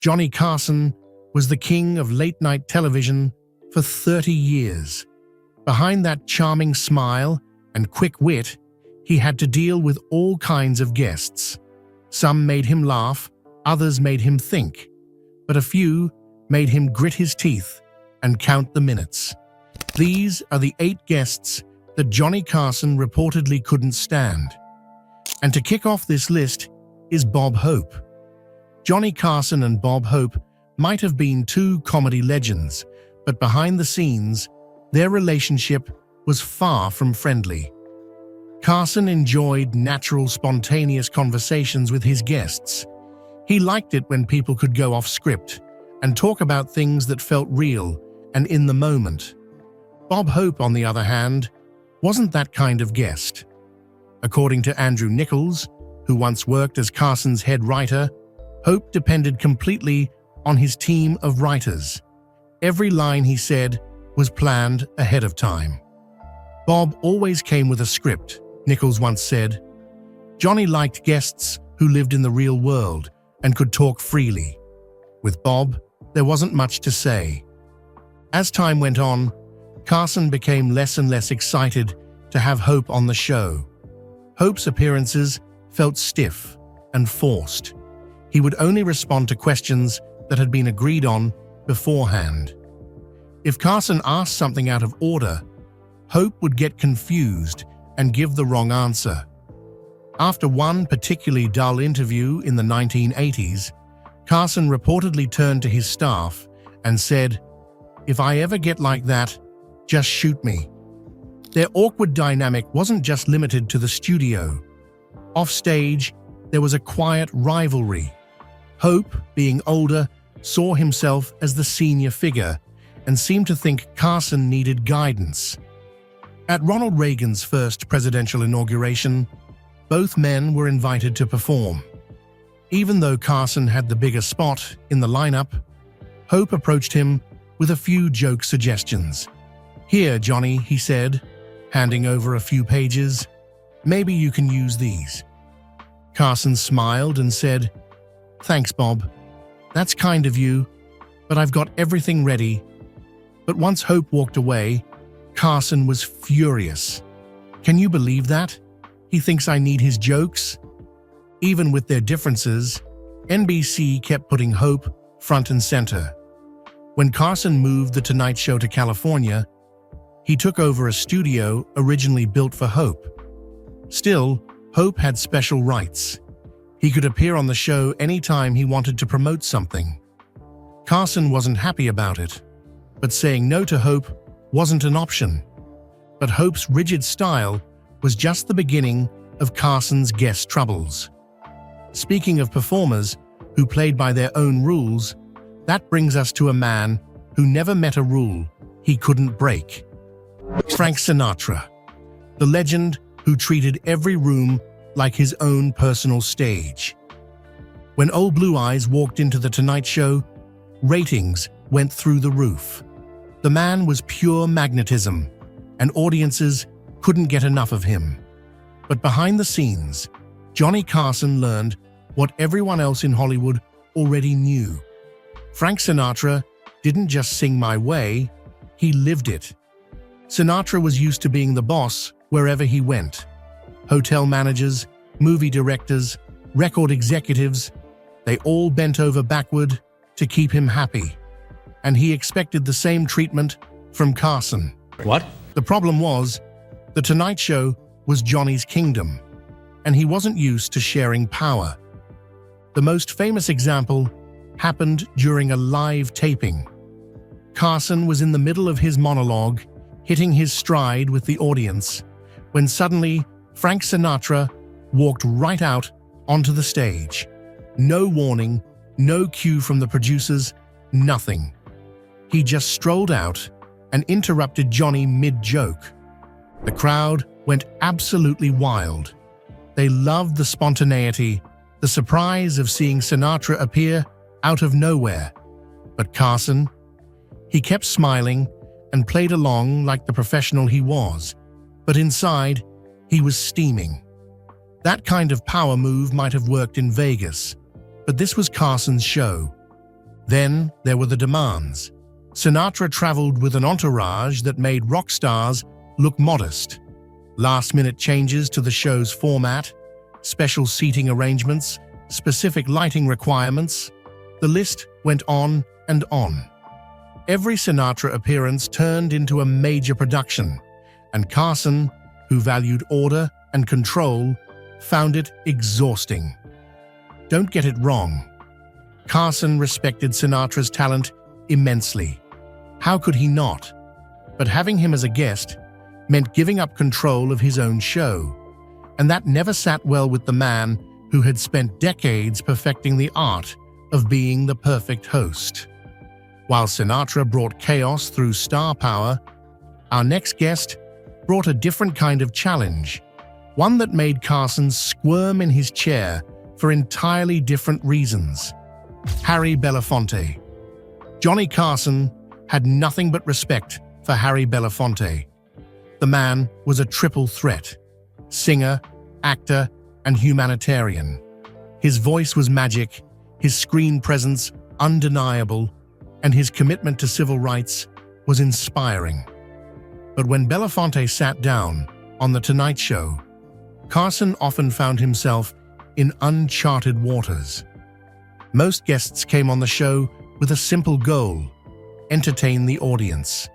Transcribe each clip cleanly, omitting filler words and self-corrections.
Johnny Carson was the king of late-night television for 30 years. Behind that charming smile and quick wit, he had to deal with all kinds of guests. Some made him laugh, others made him think, but a few made him grit his teeth and count the minutes. These are the 8 guests that Johnny Carson reportedly couldn't stand. And to kick off this list is Bob Hope. Johnny Carson and Bob Hope might have been 2 comedy legends, but behind the scenes, their relationship was far from friendly. Carson enjoyed natural, spontaneous conversations with his guests. He liked it when people could go off script and talk about things that felt real and in the moment. Bob Hope, on the other hand, wasn't that kind of guest. According to Andrew Nichols, who once worked as Carson's head writer, Hope depended completely on his team of writers. Every line he said was planned ahead of time. Bob always came with a script, Nichols once said. Johnny liked guests who lived in the real world and could talk freely. With Bob, there wasn't much to say. As time went on, Carson became less and less excited to have Hope on the show. Hope's appearances felt stiff and forced. He would only respond to questions that had been agreed on beforehand. If Carson asked something out of order, Hope would get confused and give the wrong answer. After one particularly dull interview in the 1980s, Carson reportedly turned to his staff and said, "If I ever get like that, just shoot me." Their awkward dynamic wasn't just limited to the studio. Offstage, there was a quiet rivalry. Hope, being older, saw himself as the senior figure and seemed to think Carson needed guidance. At Ronald Reagan's first presidential inauguration, both men were invited to perform. Even though Carson had the bigger spot in the lineup, Hope approached him with a few joke suggestions. "Here, Johnny," he said, handing over a few pages. "Maybe you can use these." Carson smiled and said, "Thanks, Bob. That's kind of you, but I've got everything ready." But once Hope walked away, Carson was furious. "Can you believe that? He thinks I need his jokes?" Even with their differences, NBC kept putting Hope front and center. When Carson moved The Tonight Show to California, he took over a studio originally built for Hope. Still, Hope had special rights. He could appear on the show anytime he wanted to promote something. Carson wasn't happy about it, but saying no to Hope wasn't an option. But Hope's rigid style was just the beginning of Carson's guest troubles. Speaking of performers who played by their own rules, that brings us to a man who never met a rule he couldn't break. Frank Sinatra, the legend who treated every room like his own personal stage. When Old Blue Eyes walked into The Tonight Show, ratings went through the roof. The man was pure magnetism, and audiences couldn't get enough of him. But behind the scenes, Johnny Carson learned what everyone else in Hollywood already knew. Frank Sinatra didn't just sing My Way, he lived it. Sinatra was used to being the boss wherever he went. Hotel managers, movie directors, record executives, they all bent over backward to keep him happy. And he expected the same treatment from Carson. What? The problem was, The Tonight Show was Johnny's kingdom, and he wasn't used to sharing power. The most famous example happened during a live taping. Carson was in the middle of his monologue, hitting his stride with the audience, when suddenly Frank Sinatra walked right out onto the stage. No warning, no cue from the producers, nothing. He just strolled out and interrupted Johnny mid-joke. The crowd went absolutely wild. They loved the spontaneity, the surprise of seeing Sinatra appear out of nowhere. But Carson, he kept smiling and played along like the professional he was, but inside, he was steaming. That kind of power move might have worked in Vegas, but this was Carson's show. Then there were the demands. Sinatra traveled with an entourage that made rock stars look modest. Last-minute changes to the show's format, special seating arrangements, specific lighting requirements. The list went on and on. Every Sinatra appearance turned into a major production, and Carson, who valued order and control, found it exhausting. Don't get it wrong. Carson respected Sinatra's talent immensely. How could he not? But having him as a guest meant giving up control of his own show, and that never sat well with the man who had spent decades perfecting the art of being the perfect host. While Sinatra brought chaos through star power, our next guest brought a different kind of challenge, one that made Carson squirm in his chair for entirely different reasons. Harry Belafonte. Johnny Carson had nothing but respect for Harry Belafonte. The man was a triple threat: singer, actor, and humanitarian. His voice was magic, his screen presence undeniable, and his commitment to civil rights was inspiring. But when Belafonte sat down on The Tonight Show, Carson often found himself in uncharted waters. Most guests came on the show with a simple goal: entertain the audience.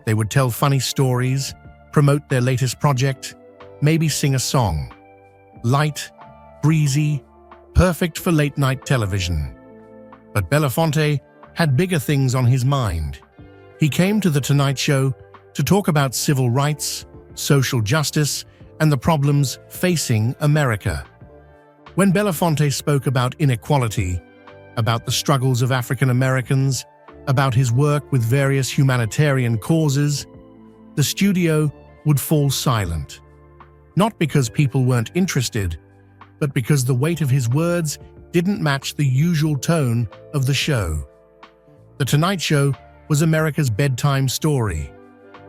They would tell funny stories, promote their latest project, maybe sing a song. Light, breezy, perfect for late-night television. But Belafonte had bigger things on his mind. He came to The Tonight Show to talk about civil rights, social justice, and the problems facing America. When Belafonte spoke about inequality, about the struggles of African Americans, about his work with various humanitarian causes, the studio would fall silent. Not because people weren't interested, but because the weight of his words didn't match the usual tone of the show. The Tonight Show was America's bedtime story,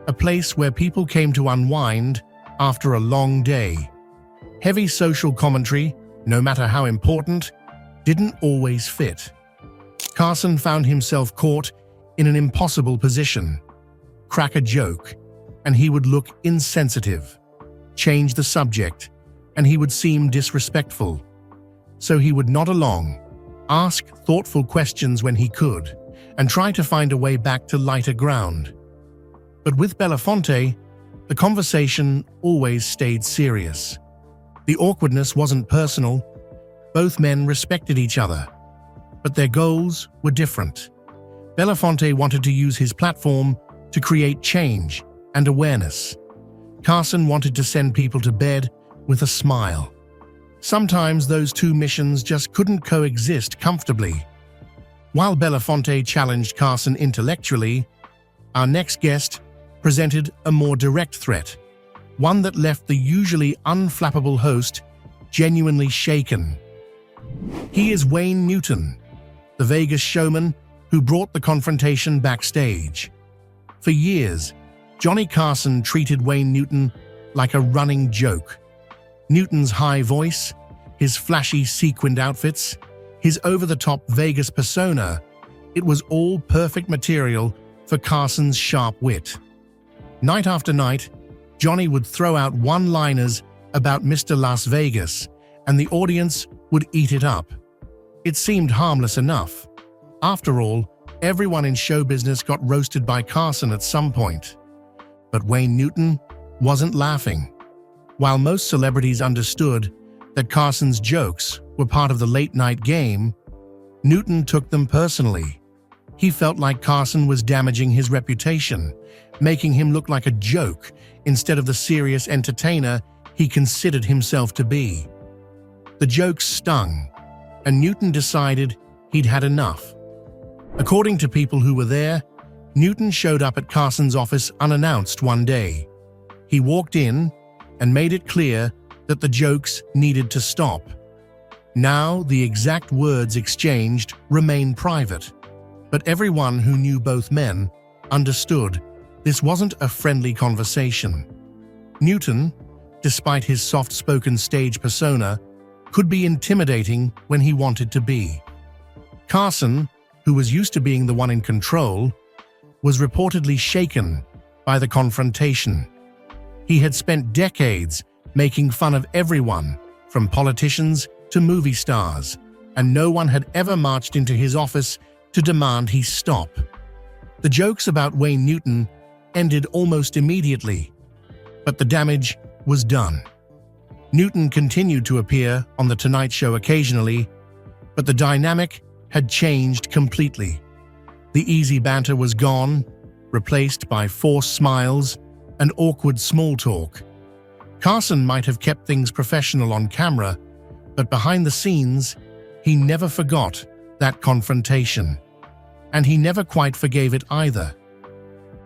a place where people came to unwind after a long day. Heavy social commentary, no matter how important, didn't always fit. Carson found himself caught in an impossible position. Crack a joke, and he would look insensitive. Change the subject, and he would seem disrespectful. So he would nod along, ask thoughtful questions when he could, and try to find a way back to lighter ground. But with Belafonte, the conversation always stayed serious. The awkwardness wasn't personal. Both men respected each other, but their goals were different. Belafonte wanted to use his platform to create change and awareness. Carson wanted to send people to bed with a smile. Sometimes those two missions just couldn't coexist comfortably. While Belafonte challenged Carson intellectually, our next guest presented a more direct threat, one that left the usually unflappable host genuinely shaken. He is Wayne Newton, the Vegas showman who brought the confrontation backstage. For years, Johnny Carson treated Wayne Newton like a running joke. Newton's high voice, his flashy sequined outfits, his over-the-top Vegas persona, it was all perfect material for Carson's sharp wit. Night after night, Johnny would throw out one-liners about Mr. Las Vegas, and the audience would eat it up. It seemed harmless enough. After all, everyone in show business got roasted by Carson at some point. But Wayne Newton wasn't laughing. While most celebrities understood that Carson's jokes were part of the late-night game, Newton took them personally. He felt like Carson was damaging his reputation, making him look like a joke instead of the serious entertainer he considered himself to be. The jokes stung, and Newton decided he'd had enough. According to people who were there, Newton showed up at Carson's office unannounced one day. He walked in and made it clear that the jokes needed to stop. Now, the exact words exchanged remain private, but everyone who knew both men understood this wasn't a friendly conversation. Newton, despite his soft-spoken stage persona, could be intimidating when he wanted to be. Carson, who was used to being the one in control, was reportedly shaken by the confrontation. He had spent decades making fun of everyone, from politicians to movie stars, and no one had ever marched into his office to demand he stop. The jokes about Wayne Newton ended almost immediately, but the damage was done. Newton continued to appear on The Tonight Show occasionally, but the dynamic had changed completely. The easy banter was gone, replaced by forced smiles and awkward small talk. Carson might have kept things professional on camera, but behind the scenes, he never forgot that confrontation. And he never quite forgave it either.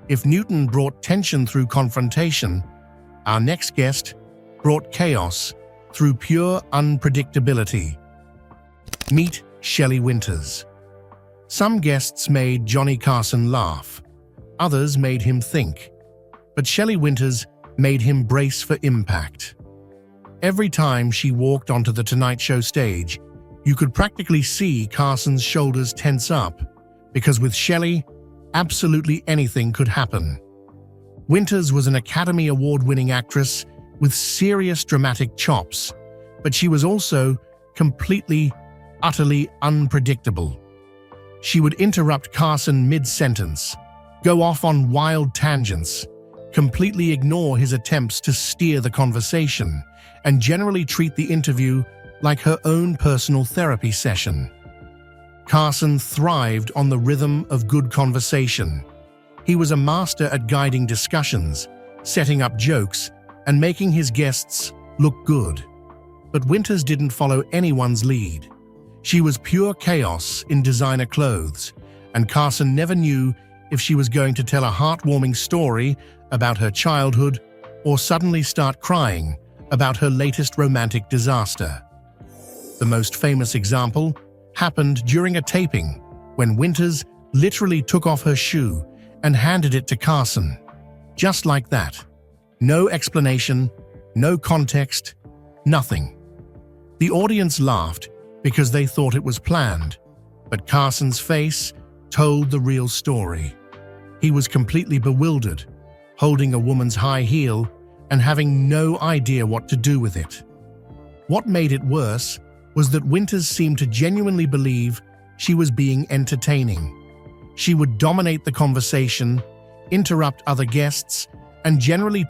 If Newton brought tension through confrontation, our next guest brought chaos through pure unpredictability. Meet Shelley Winters. Some guests made Johnny Carson laugh. Others made him think. But Shelley Winters made him brace for impact. Every time she walked onto the Tonight Show stage, you could practically see Carson's shoulders tense up, because with Shelley, absolutely anything could happen. Winters was an Academy Award-winning actress with serious dramatic chops, but she was also completely, utterly unpredictable. She would interrupt Carson mid-sentence, go off on wild tangents, completely ignore his attempts to steer the conversation, and generally treat the interview like her own personal therapy session. Carson thrived on the rhythm of good conversation. He was a master at guiding discussions, setting up jokes, and making his guests look good. But Winters didn't follow anyone's lead. She was pure chaos in designer clothes, and Carson never knew if she was going to tell a heartwarming story about her childhood or suddenly start crying about her latest romantic disaster. The most famous example happened during a taping when Winters literally took off her shoe and handed it to Carson. Just like that. No explanation, no context, nothing. The audience laughed because they thought it was planned, but Carson's face told the real story. He was completely bewildered, holding a woman's high heel and having no idea what to do with it. What made it worse was that Winters seemed to genuinely believe she was being entertaining. She would dominate the conversation, interrupt other guests, and generally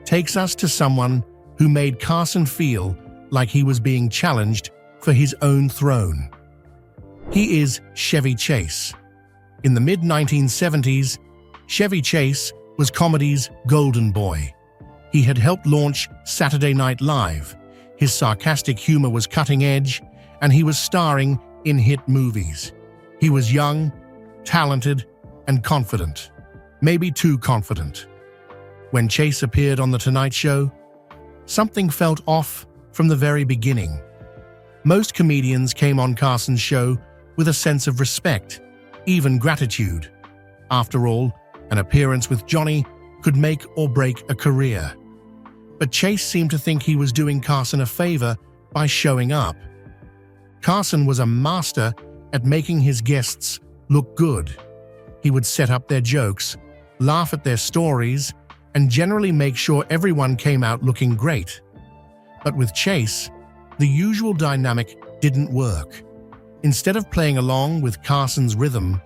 takes us to someone who made Carson feel like he was being challenged for his own throne. He is Chevy Chase. In the mid-1970s, Chevy Chase was comedy's golden boy. He had helped launch Saturday Night Live. His sarcastic humor was cutting edge, and he was starring in hit movies. He was young, talented, and confident. Maybe too confident. When Chase appeared on The Tonight Show, something felt off from the very beginning. Most comedians came on Carson's show with a sense of respect, even gratitude. After all, an appearance with Johnny could make or break a career. But Chase seemed to think he was doing Carson a favor by showing up. Carson was a master at making his guests look good. He would set up their jokes, laugh at their stories, and generally make sure everyone came out looking great. But with Chase, the usual dynamic didn't work. Instead of playing along with Carson's rhythm,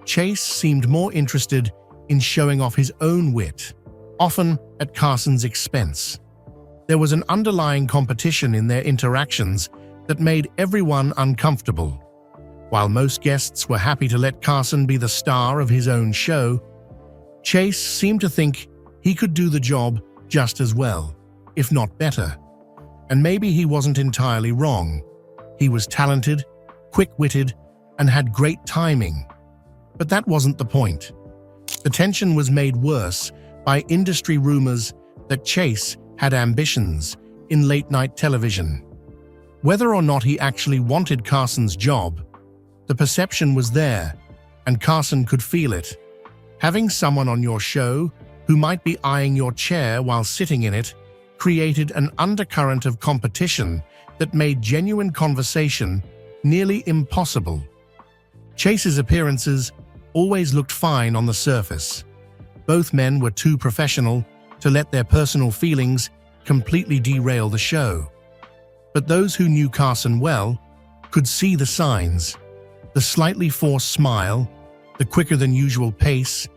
Chase seemed more interested in showing off his own wit, often at Carson's expense. There was an underlying competition in their interactions that made everyone uncomfortable. While most guests were happy to let Carson be the star of his own show, Chase seemed to think he could do the job just as well, if not better. And maybe he wasn't entirely wrong. He was talented, quick-witted, and had great timing. But that wasn't the point. The tension was made worse by industry rumors that Chase had ambitions in late-night television. Whether or not he actually wanted Carson's job, the perception was there, and Carson could feel it. Having someone on your show who might be eyeing your chair while sitting in it created an undercurrent of competition that made genuine conversation nearly impossible. Chase's appearances always looked fine on the surface. Both men were too professional to let their personal feelings completely derail the show. But those who knew Carson well could see the signs: the slightly forced smile, the quicker-than-usual pace,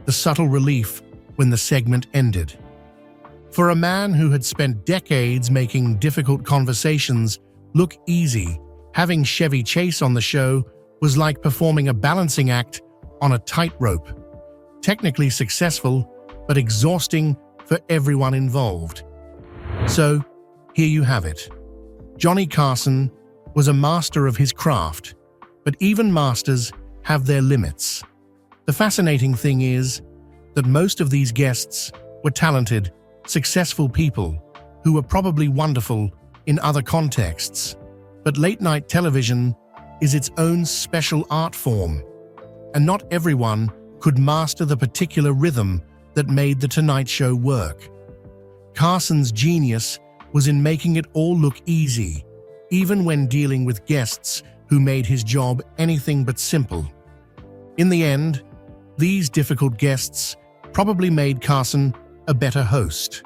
the subtle relief when the segment ended. For a man who had spent decades making difficult conversations look easy, having Chevy Chase on the show was like performing a balancing act on a tightrope. Technically successful, but exhausting for everyone involved. So, here you have it. Johnny Carson was a master of his craft, but even masters have their limits. The fascinating thing is that most of these guests were talented, successful people who were probably wonderful in other contexts. But late-night television is its own special art form, and not everyone could master the particular rhythm that made The Tonight Show work. Carson's genius was in making it all look easy, even when dealing with guests who made his job anything but simple. In the end, these difficult guests probably made Carson a better host.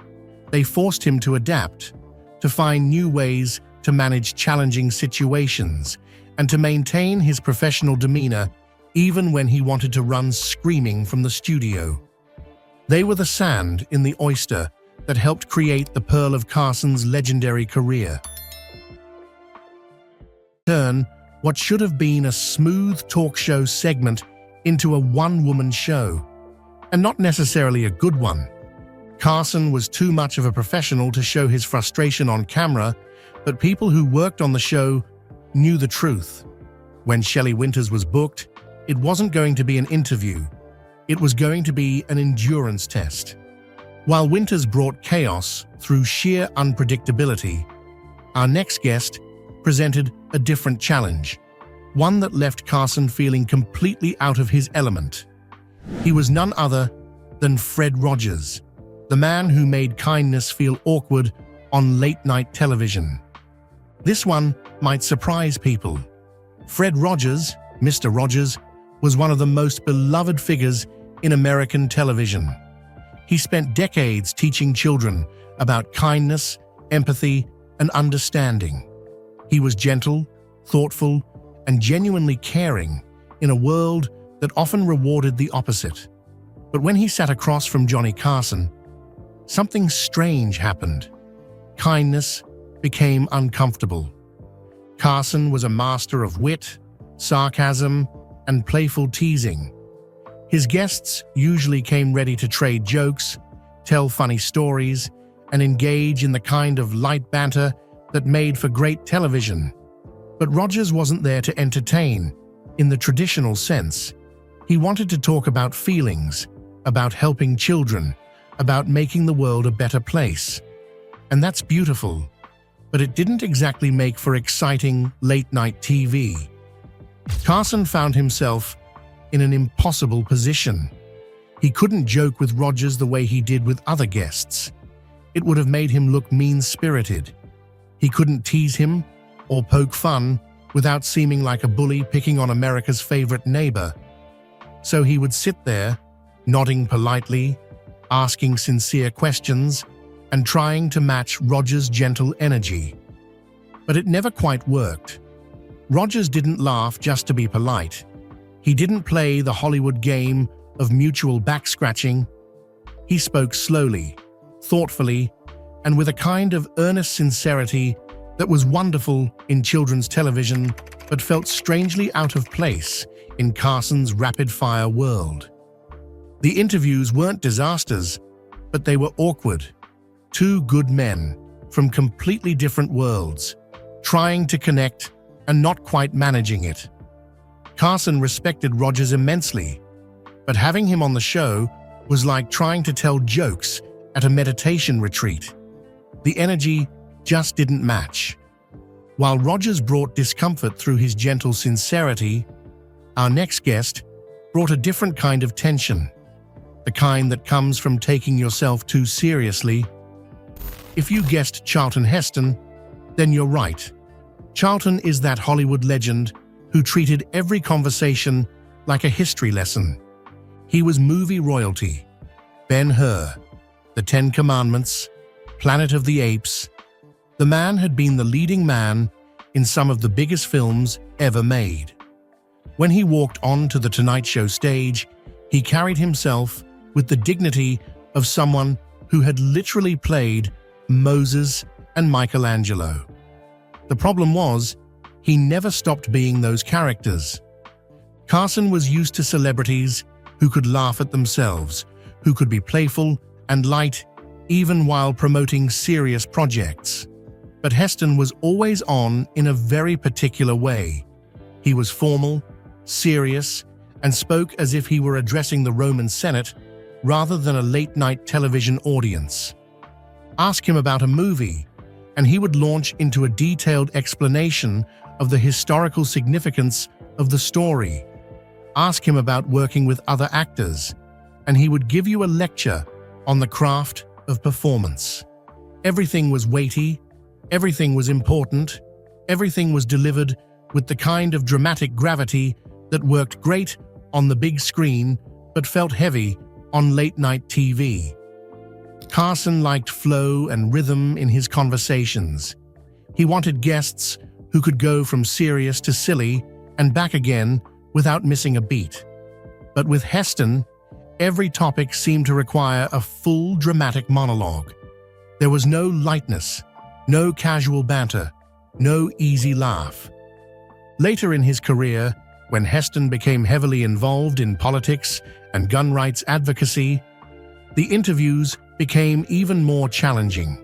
They forced him to adapt, to find new ways to manage challenging situations, and to maintain his professional demeanor even when he wanted to run screaming from the studio. They were the sand in the oyster that helped create the pearl of Carson's legendary career. Turn what should have been a smooth talk show segment into a one-woman show, and not necessarily a good one. Carson was too much of a professional to show his frustration on camera, but people who worked on the show knew the truth. When Shelley Winters was booked, it wasn't going to be an interview. It was going to be an endurance test. While Winters brought chaos through sheer unpredictability, our next guest presented a different challenge, one that left Carson feeling completely out of his element. He was none other than Fred Rogers, the man who made kindness feel awkward on late-night television. This one might surprise people. Fred Rogers, Mr. Rogers, was one of the most beloved figures in American television. He spent decades teaching children about kindness, empathy, and understanding. He was gentle, thoughtful, and genuinely caring in a world that often rewarded the opposite. But when he sat across from Johnny Carson, something strange happened. Kindness became uncomfortable. Carson was a master of wit, sarcasm, and playful teasing. His guests usually came ready to trade jokes, tell funny stories, and engage in the kind of light banter that made for great television. But Rogers wasn't there to entertain, in the traditional sense. He wanted to talk about feelings, about helping children, about making the world a better place. And that's beautiful, but it didn't exactly make for exciting late-night TV. Carson found himself in an impossible position. He couldn't joke with Rogers the way he did with other guests. It would have made him look mean-spirited. He couldn't tease him or poke fun without seeming like a bully picking on America's favorite neighbor. So he would sit there, nodding politely, asking sincere questions, and trying to match Rogers' gentle energy. But it never quite worked. Rogers didn't laugh just to be polite. He didn't play the Hollywood game of mutual back-scratching. He spoke slowly, thoughtfully, and with a kind of earnest sincerity that was wonderful in children's television but felt strangely out of place in Carson's rapid-fire world. The interviews weren't disasters, but they were awkward. Two good men from completely different worlds, trying to connect and not quite managing it. Carson respected Rogers immensely, but having him on the show was like trying to tell jokes at a meditation retreat. The energy just didn't match. While Rogers brought discomfort through his gentle sincerity, our next guest brought a different kind of tension, the kind that comes from taking yourself too seriously. If you guessed Charlton Heston, then you're right. Charlton is that Hollywood legend who treated every conversation like a history lesson. He was movie royalty. Ben-Hur, The Ten Commandments, Planet of the Apes. The man had been the leading man in some of the biggest films ever made. When he walked onto the Tonight Show stage, he carried himself with the dignity of someone who had literally played Moses and Michelangelo. The problem was, he never stopped being those characters. Carson was used to celebrities who could laugh at themselves, who could be playful and light even while promoting serious projects. But Heston was always on in a very particular way. He was formal, serious, and spoke as if he were addressing the Roman Senate rather than a late-night television audience. Ask him about a movie, and he would launch into a detailed explanation of the historical significance of the story. Ask him about working with other actors, and he would give you a lecture on the craft of performance. Everything was weighty, everything was important, everything was delivered with the kind of dramatic gravity that worked great on the big screen but felt heavy on late-night TV. Carson liked flow and rhythm in his conversations. He wanted guests who could go from serious to silly and back again without missing a beat. But with Heston, every topic seemed to require a full dramatic monologue. There was no lightness, no casual banter, no easy laugh. Later in his career, when Heston became heavily involved in politics and gun rights advocacy, the interviews became even more challenging.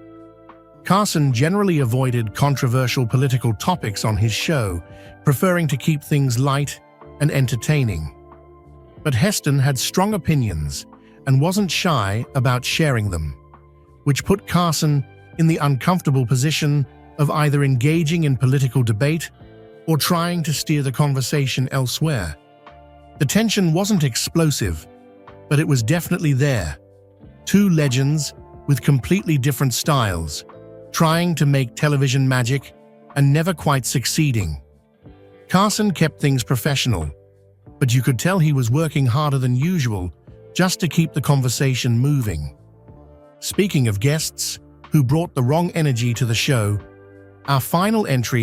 Carson generally avoided controversial political topics on his show, preferring to keep things light and entertaining. But Heston had strong opinions and wasn't shy about sharing them, which put Carson in the uncomfortable position of either engaging in political debate or trying to steer the conversation elsewhere. The tension wasn't explosive, but it was definitely there. Two legends with completely different styles, trying to make television magic and never quite succeeding. Carson kept things professional, but you could tell he was working harder than usual just to keep the conversation moving. Speaking of guests who brought the wrong energy to the show, our final entry